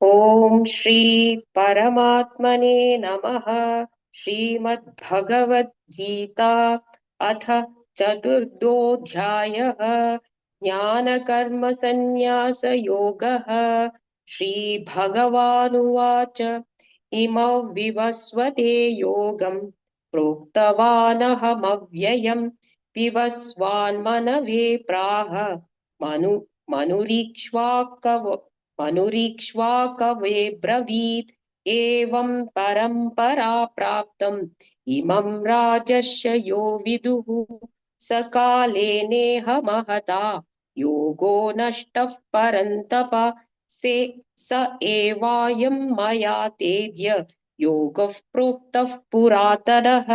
ॐ श्री परमात्मने नमः। श्रीमद्भगवद्गीता अथ चतुर्थोऽध्यायः। ज्ञानकर्मसन्न्यासयोगः। श्रीभगवानुवाच इमौ विवस्वते योगं प्रोक्तवानहमव्ययम् विवस्वान्मनवे प्राह मनु मनुरीक्ष्वाकवे ब्रवीत्। एवं परम्परा प्राप्तम् इमं राजर्षयो यो विदुः स काले नेह महता योगो नष्टः परन्तप स एवायं मया तेद्य योगः प्रोक्तः पुरातनः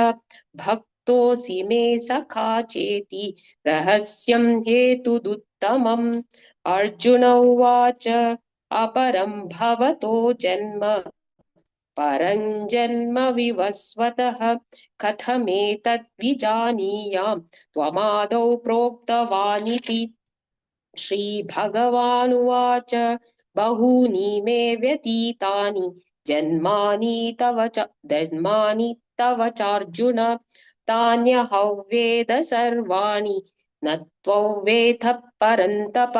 भक्तोऽसि मे सखा चेति रहस्यं हेतुदुत्तमम्। अर्जुन उवाच अपरं भवतो जन्म परं जन्म विवस्वतः कथमेतद् विजानीयाम् त्वमादौ प्रोक्तवानिति। श्रीभगवानुवाच बहूनि मे व्यतीतानि जन्मानि चार्जुन तान्यहं वेद सर्वाणि न त्ववेत्थ परन्तप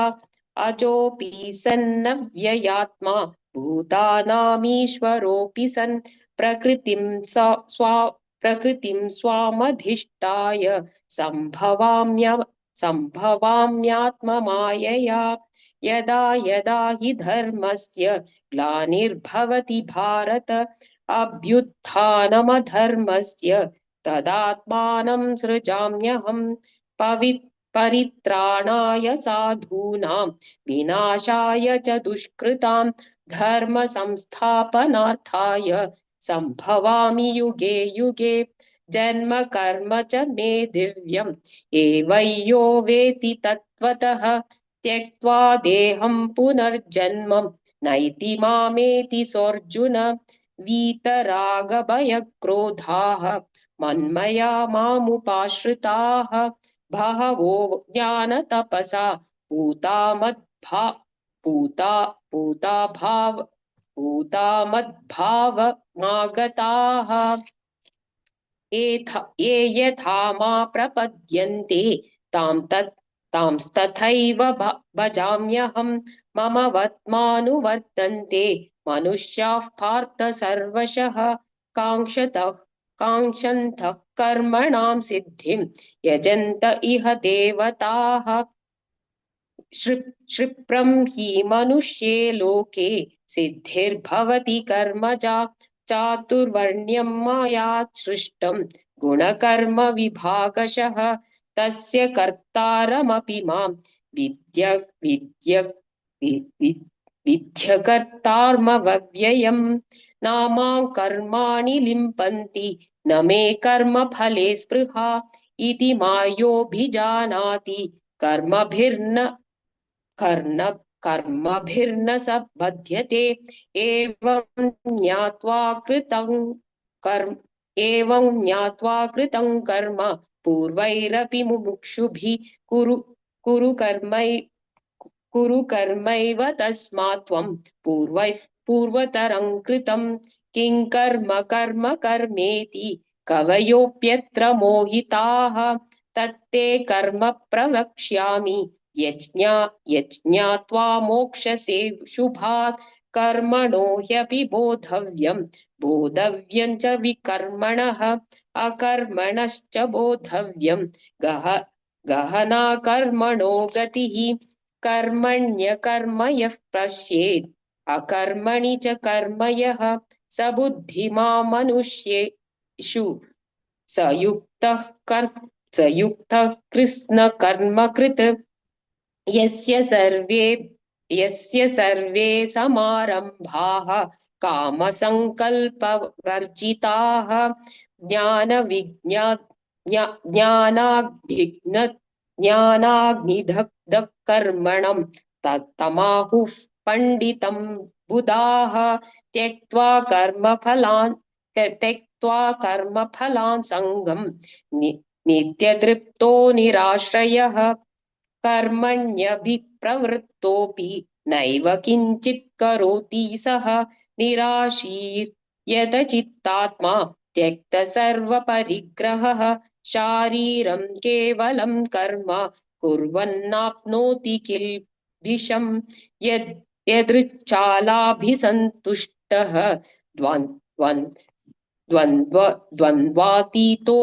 अजोऽपि सन्नव्ययात्मा भूतानामीश्वरोऽपि सन् प्रकृतिं स्वामधिष्ठाय सम्भवाम्यात्ममायया। यदा यदा हि धर्मस्य ग्लानिर्भवति भारत अभ्युत्थानमधर्मस्य तदात्मानं सृजाम्यहम्। परित्राणाय साधूनां विनाशाय च दुष्कृतां धर्म संस्थापनार्थाय सम्भवामि युगे युगे। जन्म कर्म च मे दिव्यम् एवं वेति तत्त्वतः त्यक्त्वा देहं पुनर्जन्म नैति मामेति सोऽर्जुन। वीतरागभयक्रोधाः मन्मया मामुपाश्रिताः बहवो ज्ञानतपसा पूता मद्भावमागताः। ये यथा मा प्रपद्यन्ते तांस्तथैव भजाम्यहम्। मम वर्त्मानुवर्तन्ते मनुष्याः पार्थ सर्वशः काङ्क्षन्तः कर्मणां सिद्धिं यजन्त इह देवताः। क्षिप्रं हि मनुष्ये लोके सिद्धिर्भवति कर्मजा चातुर्वर्ण्यं माया सृष्टं गुणकर्म विभागशः। तस्य कर्तारमपि मां विद्यकर्तारमव्ययम्। नामां कर्माणि लिम्पन्ति न मे कर्मफले स्पृहा इति मायोऽभिजानाति कर्मभिर्न स बध्यते। एवं ज्ञात्वा कृतं कर्म पूर्वैरपि मुमुक्षुभिः कुरु कर्मैव तस्मात् त्वं पूर्वतरं कृतं किं कर्म कर्म कर्मेति कवयोऽप्यत्र मोहिताः। तत्ते कर्म प्रवक्ष्यामि यज्ञात्वा मोक्षसे शुभात्। कर्मणो ह्यपि बोधव्यं च विकर्मणः अकर्मणश्च बोधव्यं गहना कर्मणो गतिः। कर्मण्यकर्म यः पश्येत् अकर्मणि च कर्म यः स बुद्धिमान् मनुष्येषु स युक्तः कृत्स्नकर्मकृत्। यस्य सर्वे समारम्भाः कामसङ्कल्पवर्जिताः ज्ञानाग्निदग्धः कर्मणं तमाहुः पण्डितं बुधाः। त्यक्त्वा कर्मफलान् सङ्गम् नित्यतृप्तो निराश्रयः कर्मण्यभिप्रवृत्तोऽपि नैव किञ्चित् करोति सः निराशीर्यतचित्तात्मा त्यक्त सर्वपरिग्रहः शारीरं केवलं कर्म कुर्वन्नाप्नोति किल्बिषम् यदृच्छालाभिसन्तुष्टः द्वन्द्वातीतो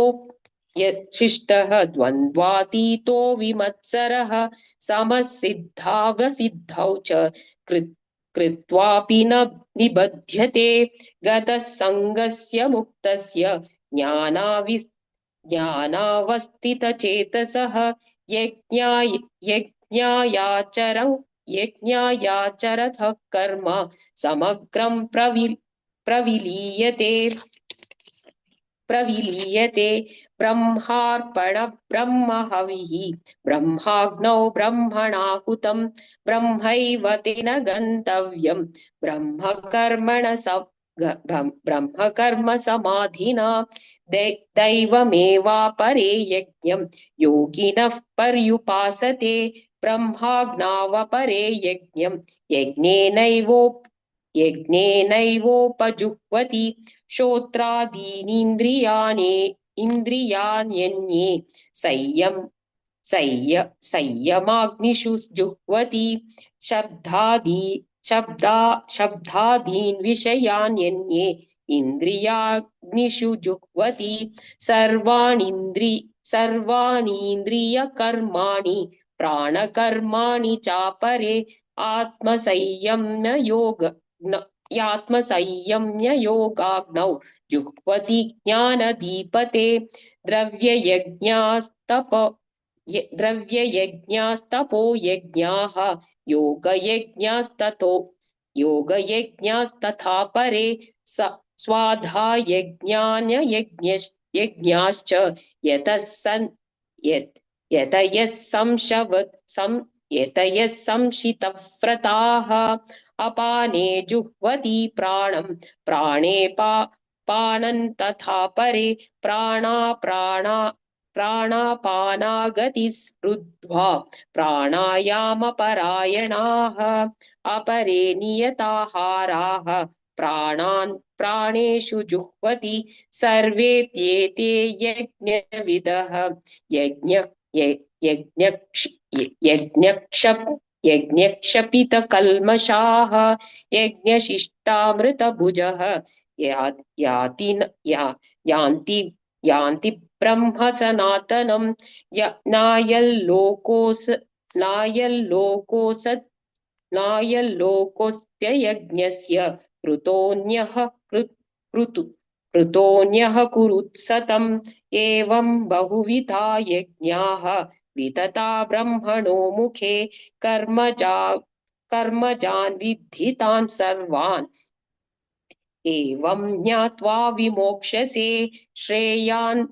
यशिष्टः द्वन्द्वातीतो विमत्सरः समसिद्धावसिद्धौ च कृत्वापि न निबध्यते गतः सङ्गस्य मुक्तस्य ज्ञानावस्थितचेतसः यज्ञायाचरं यज्ञायाचरतः कर्म समग्रं प्रविलीयते ब्रह्मार्पण ब्रह्महविः ब्रह्माग्नौ ब्रह्मणाहुतं ब्रह्मैव तेन गन्तव्यं ब्रह्मकर्म समाधिना दैवमेवापरे यज्ञं योगिनः पर्युपासते ब्रह्माग्नावपरे यज्ञं यज्ञेनैवोपजुह्वति इन्द्रियाण्यन्ये संयमाग्निषु जुह्वति शब्दादीन् विषयान्यन्ये इन्द्रियाग्निषु जुह्वति सर्वाणीन्द्रियकर्माणि प्राणकर्माणि चापरे आत्मसंयम्य योगाग्नौ जुह्वति ज्ञानदीपते द्रव्ययज्ञास्तपो यज्ञाः योगयज्ञास्तथा परे स्वाध्यायज्ञाश्च यतयः संशितव्रताः अपाने जुह्वति प्राणं प्राणे पानं तथा परे प्राणापानागतिरुद्ध्वा प्राणायामपरायणाः अपरे नियताहाराः प्राणेषु जुह्वति सर्वेप्येते यज्ञविदः यज्ञक्षपितकल्मषाः यज्ञशिष्टामृतभुजः यान्ति ब्रह्म सनातनं नायल्लोकोऽस्त्ययज्ञस्य कृतोऽन्यः कुरुत्सतम् एवं बहुविधा यज्ञाः वितता ब्रह्मणो मुखे कर्मजान् विद्धितान् सर्वान् एवं ज्ञात्वा विमोक्ष्यसे श्रेयान्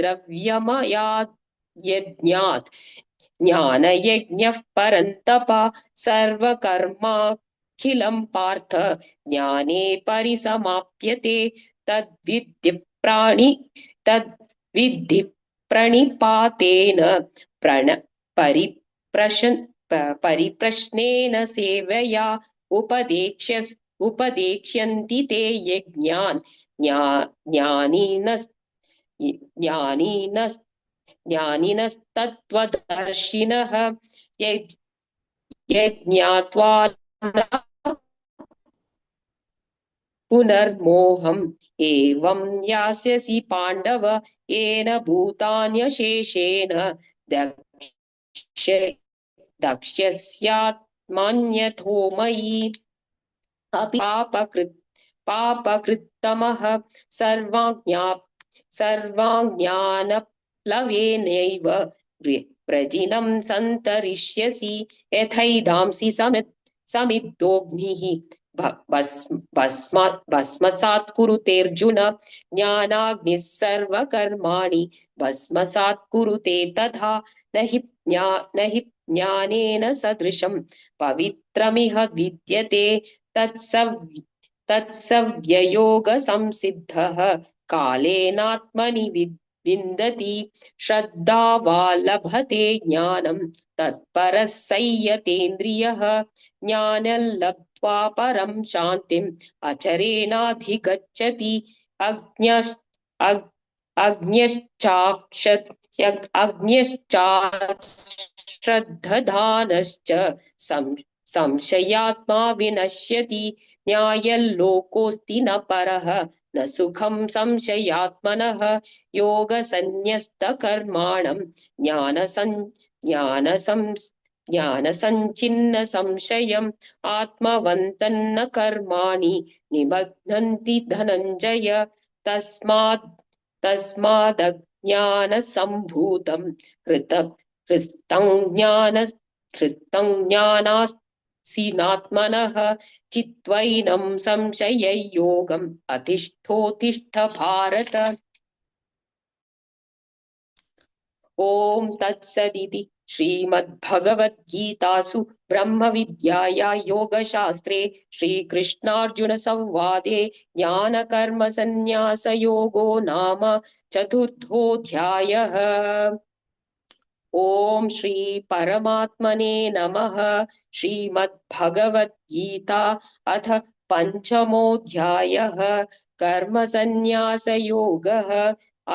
द्रव्यमयात् यज्ञात् ज्ञानयज्ञः परन्तप सर्वकर्माखिलं पार्थ ज्ञाने परिसमाप्यते तद्विद्धि प्रणिपातेन परिप्रश्नेन सेवया उपदेक्ष्यन्ति ते यज्ञान् ज्ञानिनस्तत्त्वदर्शिनः यज्ञात्वा पुनर्मोहम् एवं यास्यसि पाण्डव येन भूतान्यशेषेण दक्ष्यस्यात्मन्यथो मयि अपि पापकृत्तमः सर्वाज्ञानप्लवेनैव प्रजिनं सन्तरिष्यसि यथैधांसि समिद्धोऽग्निः भस्मसात् कुरुतेऽर्जुन ज्ञानाग्निः सर्वकर्माणि भस्मसात् कुरुते तथा न हि ज्ञानेन सदृशं पवित्रमिह विद्यते तत्सव्ययोगसंसिद्धः कालेनात्मनि विन्दति श्रद्धावा लभते ज्ञानं तत्परः संयतेन्द्रियः ज्ञानं लब्ध्वा परं शान्तिम् अचरेणाधिगच्छति अज्ञश्चाश्रद्धधानश्च संशयात्मा विनश्यति न्यायल्लोकोऽस्ति न परः न सुखं संशयात्मनः योगसन्न्यस्तकर्माणं ज्ञानसञ्चिन्न संशयम् आत्मवन्तन्न कर्माणि निबध्नन्ति धनञ्जय तस्मादज्ञानसम्भूतं हृस्तं ज्ञानासीनात्मनः चित्वैनं संशययोगम् अतिष्ठोतिष्ठ भारत। ॐ तत्सदिति श्रीमद्भगवद्गीतासु ब्रह्मविद्याया योगशास्त्रे श्रीकृष्णार्जुनसंवादे ज्ञानकर्मसन्न्यासयोगो नाम चतुर्थोऽध्यायः। ॐ श्री परमात्मने नमः। श्रीमद्भगवद्गीता अथ पञ्चमोऽध्यायः कर्मसन्न्यासयोगः।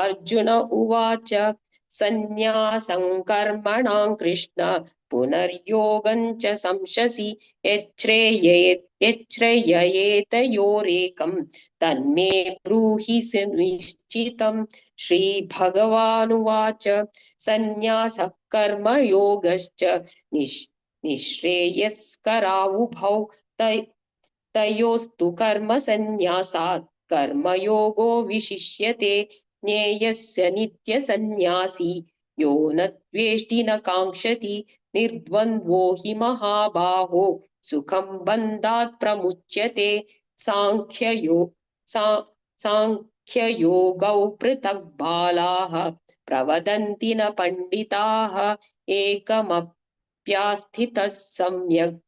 अर्जुन उवाच सन्न्यासं कर्मणां कृष्ण पुनर्योगं च संशसि यच्छ्रेययेतयोरेकं तन्मे ब्रूहि सुनिश्चितम्। श्रीभगवानुवाच सन्न्यासः कर्मयोगश्च निःश्रेयस्करावुभौ तयोस्तु कर्मसन्न्यासात् कर्मयोगो विशिष्यते। ज्ञेयस्य नित्यसन्न्यासी यो न द्वेष्टि न काङ्क्षति निर्द्वन्द्वो हि महाबाहो सुखं बन्धात् प्रमुच्यते। सांख्ययोगौ पृथक् बालाः प्रवदन्ति न पण्डिताः एकमप्यास्थितः सम्यक्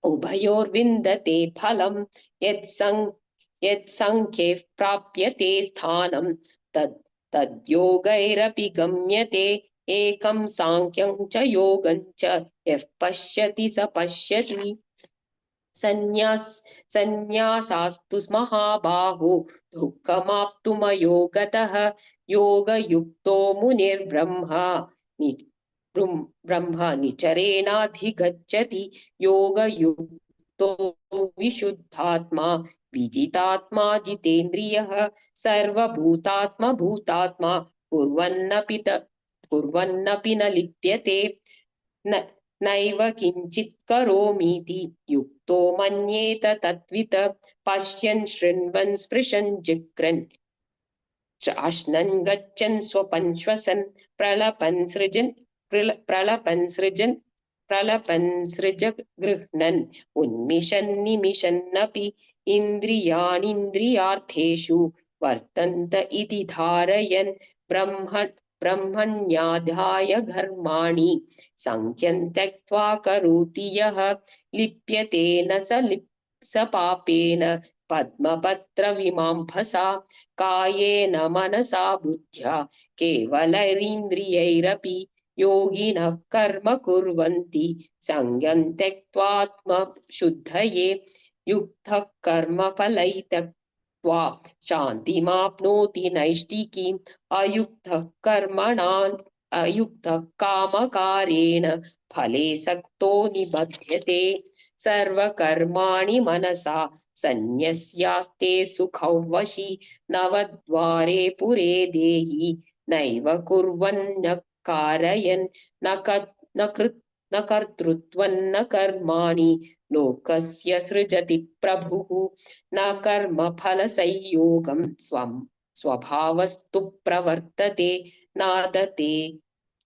उभयोर्विन्दते फलम् यत्संख्ये प्राप्यते स्थानं तद्योगैरपि गम्यते। एकं सांख्यं च योगं च यः पश्यति स पश्यति। सन्न्यासास्तु महाबाहो दुःखमाप्तुमयो गतः योगयुक्तो मुनिर्ब्रह्म निचरेणाधिगच्छति। योगयुक्तो विशुद्धात्मा विजितात्मा जितेन्द्रियः सर्वभूतात्मा भूतात्मा कुर्वन्नपि न लिप्यते। नैव किञ्चित् करोमीति युक्तो मन्येत तत्त्वित् पश्यन् शृण्वन् स्पृशन् जिघ्रन् चाश्नन् गच्छन् स्वपन् श्वसन् प्रलपन् सृज गृह्णन् उन्मिषन् निमिषन्नपि इन्द्रियाणीन्द्रियार्थेषु वर्तन्त इति धारयन् ब्रह्मण्याधाय कर्माणि संख्यं त्यक्त्वा करोति यः लिप्यते न स पापेन पद्मपत्रविमांभसा। कायेन मनसा बुद्ध्या केवलैरिन्द्रियैरपि योगिनः कर्म कुर्वन्ति संज्ञं त्यक्त्वात्मशुद्धये। युक्तः कर्मफलैः त्यक्त्वा शान्तिमाप्नोति नैष्ठिकीम्। अयुक्तः कामकारेण फले सक्तो निबध्यते। सर्वकर्माणि मनसा सन्न्यस्यास्ते सुखौ वशी नवद्वारे पुरे देहि नैव कुर्वन्न कारयन् न कर्तृत्वं न कर्माणि लोकस्य सृजति प्रभुः। न कर्मफलसंयोगं स्वभावस्तु प्रवर्तते नादते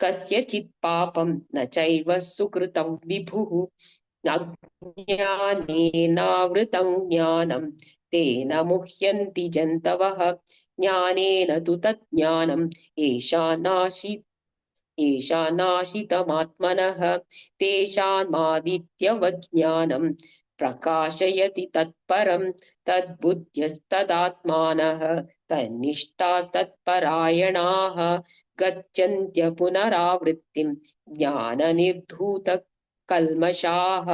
कस्यचित् पापं न चैव सुकृतं विभुः। अज्ञानेनावृतं ज्ञानं तेन मुह्यन्ति जन्तवः ज्ञानेन तु तज्ज्ञानं येषां नाशितमात्मनः तेषामादित्यवत् ज्ञानं प्रकाशयति तत्परं तद्बुद्ध्यस्तदात्मानः तन्निष्ठा तत्परायणाः गच्छन्त्य पुनरावृत्तिं ज्ञाननिर्धूतकल्मषाः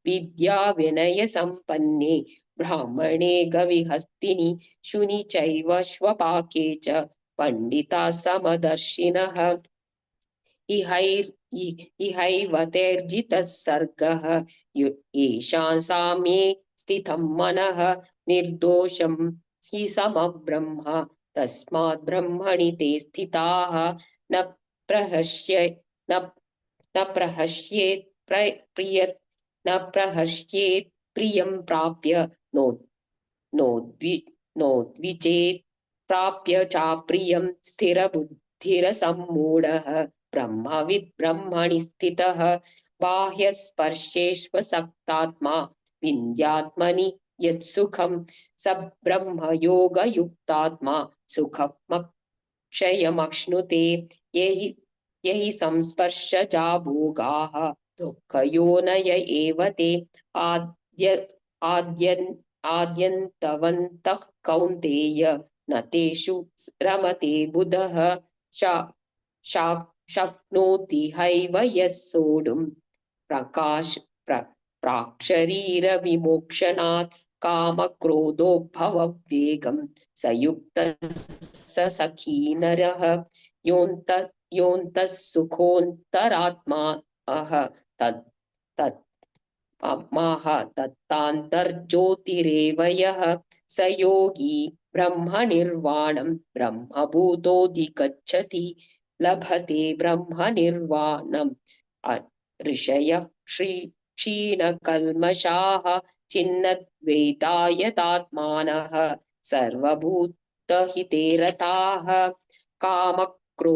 विद्याविनयसम्पन्ने ब्राह्मणे गविहस्तिनि शुनि चैव श्वपाके च पंडिता समदर्शिनः इहैव तेर्जितः सर्गः येषां साम्ये स्थितं मनः निर्दोषं हि समब्रह्म तस्मात् ब्रह्मणि ते स्थिताः न प्रहस्य न न प्रहस्येत् प्रिय न प्रहस्येत् प्रियं प्राप्य नो नोद्वि नोद्विचेत् प्राप्य चाप्रियं स्थिरबुद्धिरसम्मूढः ब्रह्मविद् ब्रह्मणि स्थितः बाह्यस्पर्शेष्वसक्तात्मा विन्द्यात्मनि यत्सुखं स ब्रह्मयोगयुक्तात्मा सुखमक्षयमश्नुते यहि संस्पर्शजा भोगाः दुःखयोनय एव ते आद्यन्तवन्तः कौन्तेय न तेषु रमते बुधः शक्नोति हैव यः सोढुं प्राक्शरीरविमोक्षणात् कामक्रोधोद्भववेगं स युक्तः स सखी नरः योऽन्तः सुखोऽन्तरात्मा तत् तत् माह दत्तान्तर्ज्योतिरेव यः स योगी ब्रह्मनिर्वाणं ब्रह्मभूतोऽधिगच्छति लभते ब्रह्मनिर्वाणम् ऋषयः क्षीणकल्मषाः छिन्नद्वैतायतात्मानः सर्वभूतहिते रताः कामक्रोधवियुक्तानां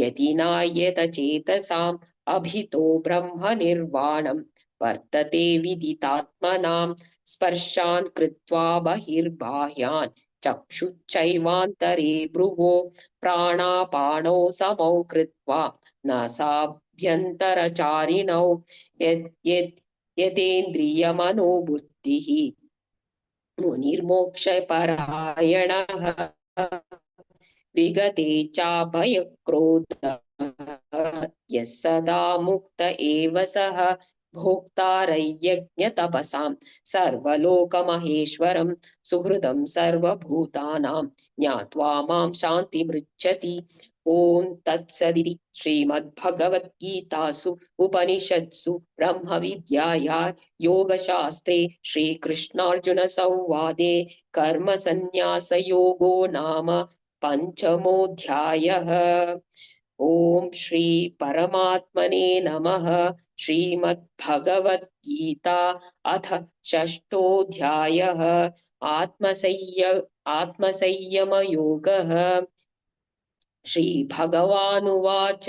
यतिनायतचेतसाम् अभितो ब्रह्मनिर्वाणं वर्तते विदितात्मनां स्पर्शान् कृत्वा बहिर्बाह्यान् चक्षुश्चैवान्तरे भ्रुवो प्राणापानौ समौ कृत्वा नासाभ्यन्तरचारिणौ यदेन्द्रियमनोबुद्धिः मुनिर्मोक्षपरायणः विगते चाभयक्रोधः यः सदा मुक्त एव सः भोक्तारयज्ञतपसां सर्वलोकमहेश्वरं सुहृदं सर्वभूतानां ज्ञात्वा मां शान्तिमृच्छति ॐ तत्सदिति श्रीमद्भगवद्गीतासु उपनिषत्सु ब्रह्मविद्याया योगशास्त्रे श्रीकृष्णार्जुनसंवादे कर्मसन्न्यासयोगो नाम पञ्चमोऽध्यायः। ॐ श्री परमात्मने नमः। श्रीमद्भगवद्गीता अथ षष्ठोऽध्यायः। आत्मसंयमयोगः। श्रीभगवानुवाच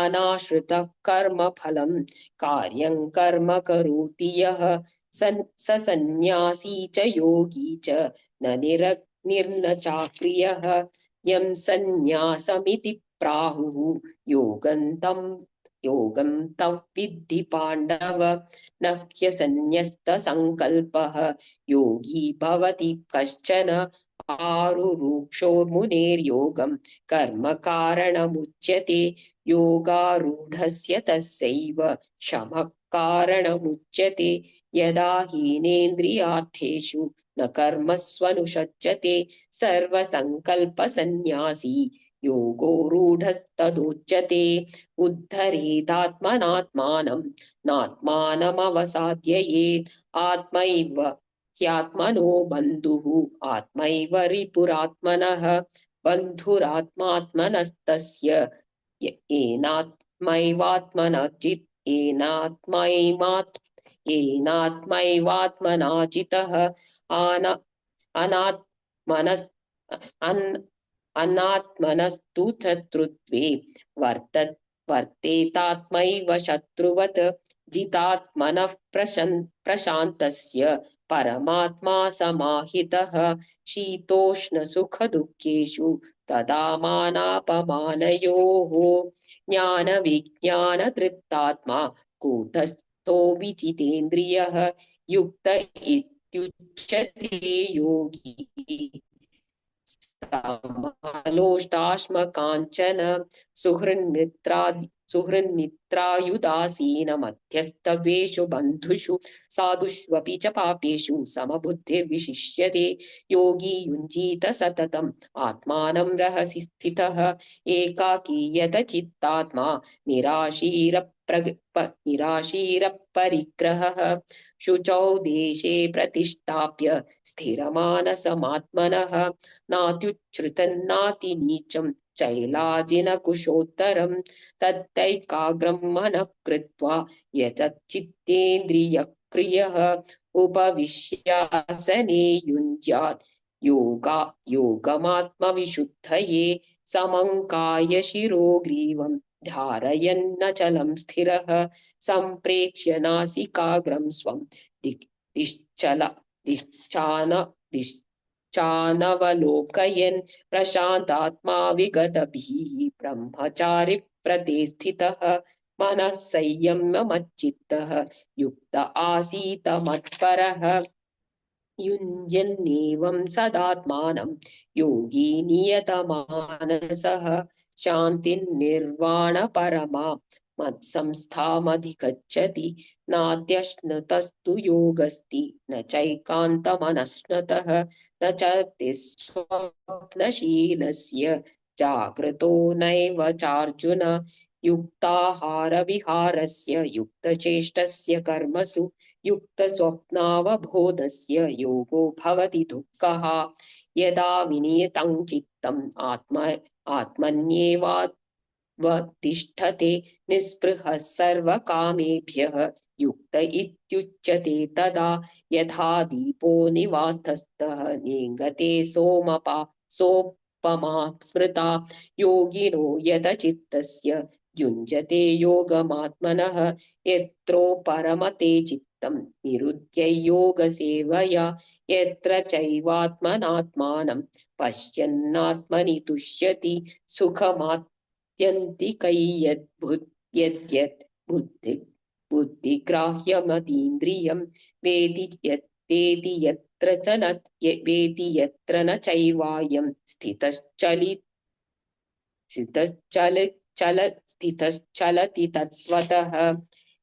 अनाश्रितः कर्मफलं कार्यं कर्म करोति यः स सन्न्यासी च योगी च न निर्न चाक्रियः यं सन्न्यासमिति प्राहुः योगं तं विद्धि पाण्डव न ह्यसन्न्यस्तसङ्कल्पः योगी भवति कश्चन आरुरुक्षोर्मुनेर्योगं कर्म कारणमुच्यते योगारूढस्य तस्यैव शमः कारणमुच्यते यदा हीनेन्द्रियार्थेषु न कर्मस्वनुषज्जते सर्वसङ्कल्पसन्न्यासी योगोरूढस्तदोच्यते उद्धरेदात्मनात्मानं नात्मानमवसाद्ययेत् आत्मैव ह्यात्मनो बन्धुः आत्मैव रिपुरात्मनः बन्धुरात्मात्मनस्तस्य येनात्मैवात्मनाजितः अनात्मनस्तु शत्रुत्वे वर्तेतात्मैव शत्रुवत् जितात्मनः प्रशान्तस्य परमात्मा समाहितः शीतोष्णसुखदुःखेषु तदा मानापमानयोः ज्ञानविज्ञानतृप्तात्मा तो विजितेन्द्रियः युक्त इत्युच्यते योगी समलोष्टाश्मकाञ्चन सुहृन्मित्रायुदासीन मध्यस्थवेषु बन्धुषु साधुष्वपि च पापेषु समबुद्धिर्विशिष्यते योगी युञ्जीत सततम् आत्मानं रहसि स्थितः एकाकी यतचित्तात्मा निराशीरपरिग्रहः शुचौ देशे प्रतिष्ठाप्य स्थिरमानसमात्मनः नात्युच्छ्रितन्नातिनीचं चैलाजिनकुशोत्तरं तत्रैकाग्रं मनः कृत्वा यतचित्तेन्द्रियक्रियः उपविश्यासने युञ्ज्यात् योगमात्मविशुद्धये समङ्काय शिरोग्रीवं धारयन्नचलं स्थिरः सम्प्रेक्ष्य नासिकाग्रं स्वं दिश्चल दिश्चान चानवलोकयन् प्रशान्तात्मा विगतभिः ब्रह्मचारि प्रतिष्ठितः मनः संयम्य युक्त आसीत मत्परः युञ्जन्नेवं सदात्मानं योगी नियतमानसः शान्तिर्निर्वाणपरमा मत्संस्थामधिगच्छति नात्यश्नुतस्तु योगस्ति न चैकान्तमनश्नतः न च स्वप्नशीलस्य जागृतो नैव चार्जुन युक्ताहारविहारस्य युक्तचेष्टस्य कर्मसु युक्तस्वप्नावबोधस्य योगो भवति दुःखः यदा विनियतं चित्तम् आत्मन्येवावतिष्ठते निःस्पृहः सर्वकामेभ्यः युक्त इत्युच्यते तदा यथा दीपो निवातस्थः नेङ्गते सोपमा स्मृता योगिनो यतचित्तस्य युञ्जते योगमात्मनः यत्रो परमते चित्तं निरुध्य योगसेवया यत्र चैवात्मनात्मानं पश्यन्नात्मनि तुष्यति सुखमात्यन्तिकैयद्यत् बुद्धिग्राह्यमतीन्द्रियं वेति यत्र न चैवायं स्थितश्चलति तत्त्वतः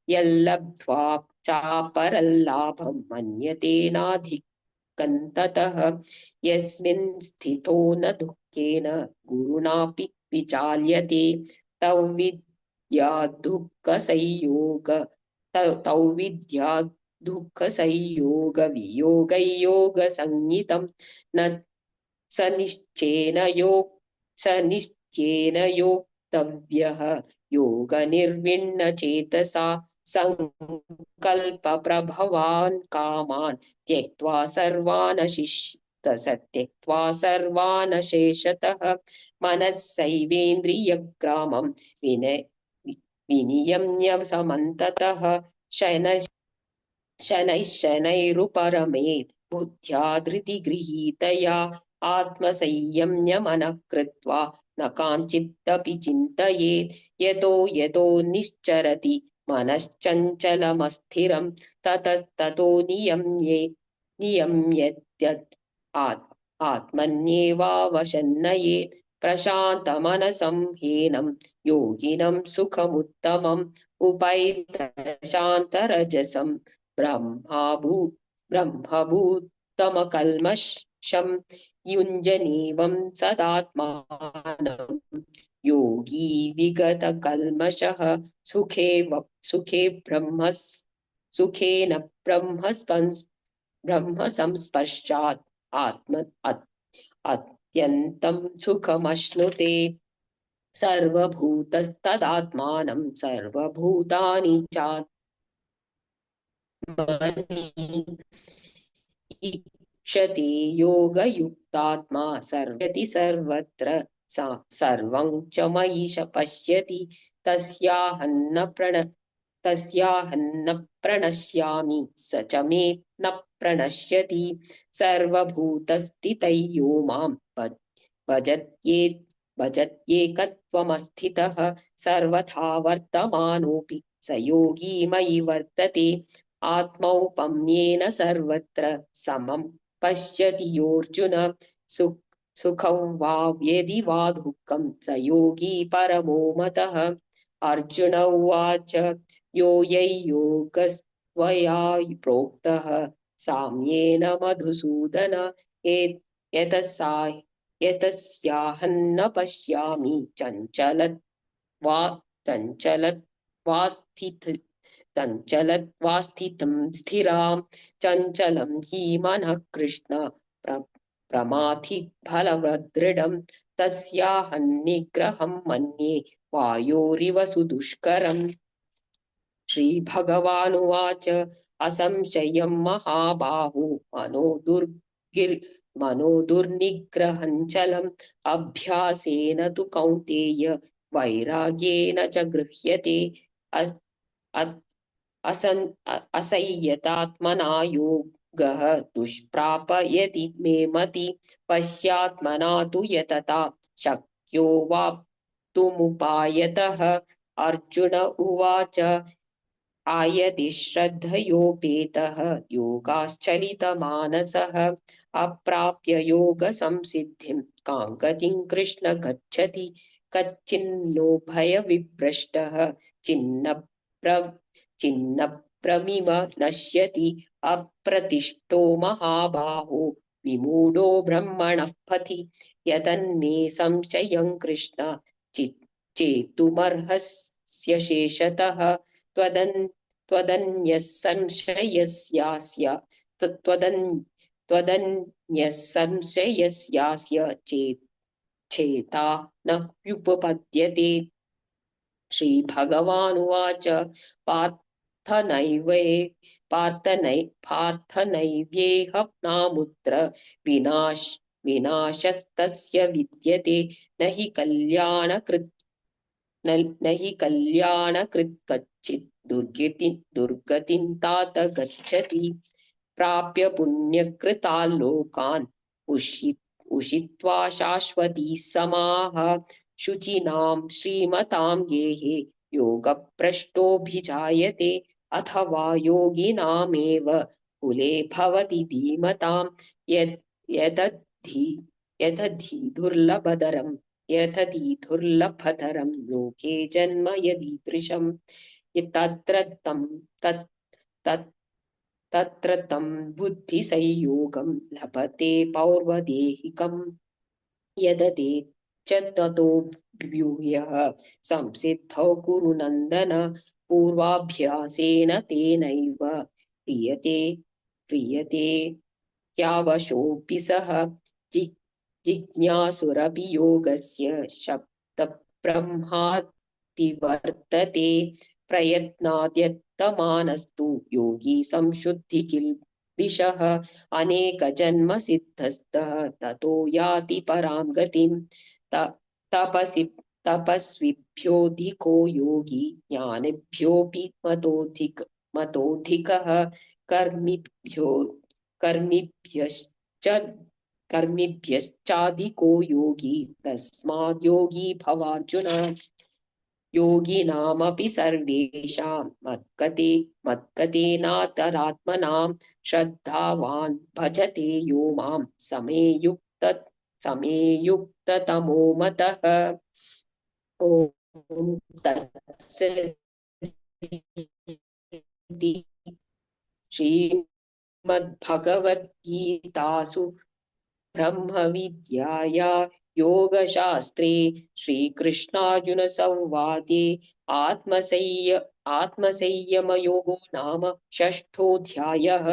यल्लब्ध्वा चापरल्लाभं मन्यतेनाधिकन्ततः यस्मिन् स्थितो न दुःखेन गुरुणापि विचाल्यते तौ विद्या दुःखसंयोगवियोगसंज्ञितं न सनिश्चेन योक्तव्यः योगनिर्विण्णचेतसा सङ्कल्पप्रभवान् कामान् त्यक्त्वा सर्वान् शेषतः मनः सैवेन्द्रियग्रामं विनियम्य समन्ततः शनैरुपरमेत् बुद्ध्या धृतिगृहीतया आत्मसंयम्य मनः कृत्वा न काञ्चिदपि चिन्तयेत् यतो निश्चरति मनश्चञ्चलमस्थिरं ततस्ततो नियम्यत्यत् आत्मन्येवावशन्नयेत् प्रशान्तमनसं हीनं योगिनं सुखमुत्तमम् उपैतशान्तरजसं ब्रह्मभूतमकल्मषं युञ्जनेवं सदात्मानं योगी विगतकल्मषः सुखेन ब्रह्म संस्पर्शात् अत्यन्तं सुखमश्नुते सर्वभूतस्तदात्मानं सर्वभूतानि चात्मनि ईक्षते योगयुक्तात्मा सर्वति सर्वत्र सर्वं च मयि पश्यति तस्याहन्न प्रणश्यामि स च मे न प्रणश्यति सर्वभूतस्थितौ यो मां भजत्येकत्वमस्थितः सर्वथा वर्तमानोऽपि स योगी मयि वर्तते आत्मौपम्येन सर्वत्र समं पश्यति योऽर्जुन सुखं वा यदि वा दुःखं स योगी परमो मतः अर्जुन उवाच योगस्त्वया प्रोक्तः साम्येन मधुसूदन यतस्याहं न पश्यामि चञ्चलत्वा चञ्चलत्वा स्थितं स्थिरां चञ्चलं हि मनः कृष्ण प्रमाथि फलवदृढं तस्याहं निग्रहं मन्ये वायोरिव सुदुष्करम् श्रीभगवानुवाच असंशयं महाबाहो मनो दुर्निग्रहञ्चलम् अभ्यासेन तु कौन्तेय वैराग्येन च गृह्यते असंयतात्मना योगः दुष्प्राप यदि मे मति पश्यात्मना तु यतता शक्यो वाप्तुमुपायतः अर्जुन उवाच आयति श्रद्धयोपेतः योगाश्चलितमानसः अप्राप्य योगसंसिद्धिं कां गतिं कृष्ण गच्छति कच्चिन्नो भयविभ्रष्टः छिन्नभ्रमिव नश्यति अप्रतिष्ठो महाबाहो विमूढो ब्रह्मणः पथि यतन्मे संशयं कृष्ण चेतुमर्हस्य शेषतः त्वदन्यः संशयस्यास्य चेता न व्युपपद्यते श्रीभगवानुवाच पार्थनैवेह नामुत्र विनाशस्तस्य विद्यते न हि कल्याणकृत् कच्चित् दुर्गतिं तात गच्छति प्राप्य पुण्यकृतान् लोकान् उषित्वा शाश्वती समाः शुचीनां श्रीमतां गेहे योगभ्रष्टोऽभिजायते अथवा योगिनामेव कुले भवति धीमतां यदधि दुर्लभतरं लोके जन्म यदीदृशम् तत्र तं बुद्धिसंयोगं लभते पौर्वदेहिकम् यदते च ततो व्यूह्यः संसिद्धौ कुरु नन्दन पूर्वाभ्यासेन तेनैव क्रियते यावशोऽपि सः जिज्ञासुरपि योगस्य शब्दब्रह्मातिवर्तते प्रयत्नाद्यतमानस्तु योगी संशुद्धि किल्बिषः अनेकजन्म सिद्धस्तः ततो याति परां गतिम् तपस्विभ्योऽधिको योगी ज्ञानिभ्योऽपि मतोऽधिकः कर्मिभ्यश्चाधिको योगी तस्माद् योगी भवार्जुन योगिनामपि सर्वेषां मद्गतेनान्तरात्मनां श्रद्धावान् भजते यो मां समे युक्ततमो मतः ॐ तत्सदिति श्रीमद्भगवद्गीतासु ब्रह्मविद्याया योगशास्त्रे श्रीकृष्णार्जुनसंवादे आत्मसंयमयोगो नाम षष्ठोऽध्यायः।